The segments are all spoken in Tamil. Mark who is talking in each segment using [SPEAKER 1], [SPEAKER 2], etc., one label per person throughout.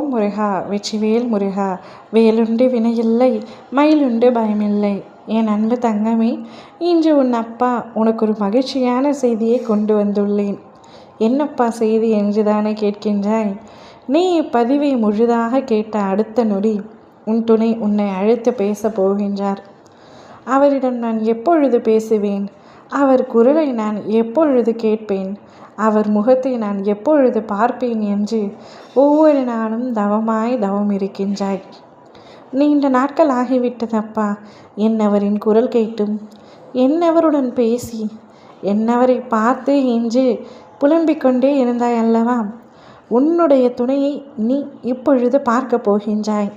[SPEAKER 1] ஓம் முருகா வெற்றிவேல் முருகா. வேலுண்டு வினையில்லை, மயிலுண்டு பயமில்லை. என் அன்பு தங்கமே, இன்று உன் அப்பா உனக்கு ஒரு மகிழ்ச்சியான செய்தியை கொண்டு வந்துள்ளேன். என்னப்பா செய்தி என்று தானே கேட்கின்றாய்? நீ இப்பதிவை முழுதாக கேட்ட அடுத்த நொடி உன் துணை உன்னை அழைத்து பேச போகின்றார். அவரிடம் நான் எப்பொழுது பேசுவேன்? அவர் குரலை நான் எப்பொழுது கேட்பேன்? அவர் முகத்தை நான் எப்பொழுது பார்ப்பேன் என்று ஒவ்வொரு நாளும் தவம் இருக்கின்றாய். நீண்ட நாட்கள் ஆகிவிட்டதப்பா என்னவரின் குரல் கேட்டும், என்னவருடன் பேசி, என்னவரை பார்த்து என்று புலம்பிக் கொண்டே இருந்தாய் அல்லவா? உன்னுடைய துணையை நீ இப்பொழுது பார்க்க போகின்றாய்.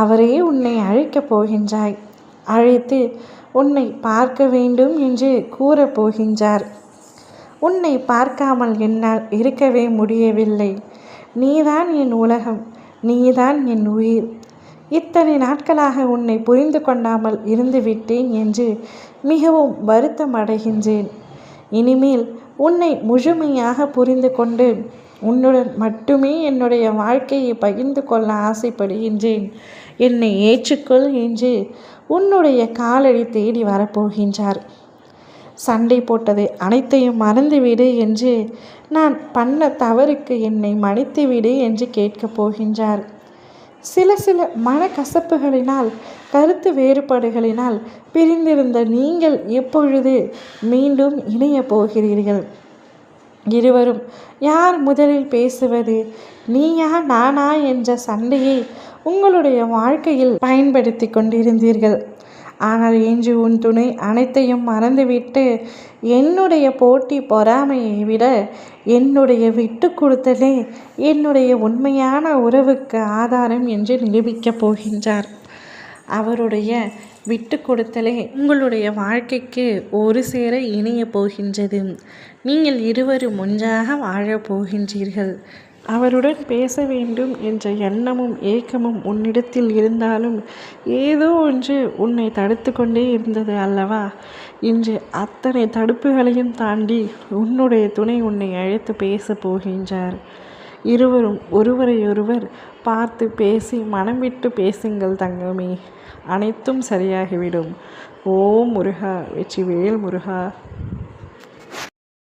[SPEAKER 1] அவரே உன்னை அழைக்கப் போகின்றாய். அழைத்து உன்னை பார்க்க வேண்டும் என்று கூறப் போகின்றார். உன்னை பார்க்காமல் என்னால் இருக்கவே முடியவில்லை. நீதான் என் உலகம், நீதான் என் உயிர். இத்தனை நாட்களாக உன்னை புரிந்து கொண்டாமல் இருந்துவிட்டேன் என்று மிகவும் வருத்தம் அடைகின்றேன். இனிமேல் உன்னை முழுமையாக புரிந்து கொண்டு உன்னுடன் மட்டுமே என்னுடைய வாழ்க்கையை பகிர்ந்து கொள்ள ஆசைப்படுகின்றேன். என்னை ஏற்றுக்கொள் என்று உன்னுடைய காலடி தேடி வரப்போகின்றார். சண்டை போட்டதை அனைத்தையும் மறந்துவிடு என்று, நான் பண்ண தவறுக்கு என்னை மன்னித்துவிடு என்று கேட்கப் போகின்றார். சில மனக்கசப்புகளினால், கருத்து வேறுபாடுகளினால் பிரிந்திருந்த நீங்கள் எப்பொழுது மீண்டும் இணைய போகிறீர்கள்? இருவரும் யார் முதலில் பேசுவது, நீயா நானா என்ற சண்டையை உங்களுடைய வாழ்க்கையில் பயன்படுத்தி கொண்டிருந்தீர்கள். ஆனால் இன்று உன் துணை அனைத்தையும் மறந்துவிட்டு என்னுடைய போட்டி பொறாமையை விட என்னுடைய விட்டு கொடுத்தலே என்னுடைய உண்மையான உறவுக்கு ஆதாரம் என்று நிரூபிக்கப் போகின்றார். அவருடைய விட்டு கொடுத்தலே உங்களுடைய வாழ்க்கைக்கு ஒரு சேர இணைய போகின்றது. நீங்கள் இருவரும் ஒன்றாக வாழப் போகின்றீர்கள். அவருடன் பேச வேண்டும் என்ற எண்ணமும் ஏக்கமும் உன்னிடத்தில் இருந்தாலும் ஏதோ ஒன்று உன்னை தடுத்து கொண்டே இருந்தது அல்லவா? இன்று அத்தனை தடுப்புகளையும் தாண்டி உன்னுடைய துணை உன்னை அழைத்து பேச போகின்றார். இருவரும் ஒருவரையொருவர் பார்த்து பேசி மனம் விட்டு பேசுங்கள் தங்கமே. அனைத்தும் சரியாகிவிடும். ஓம் முருகா வெற்றிவேல் முருகா.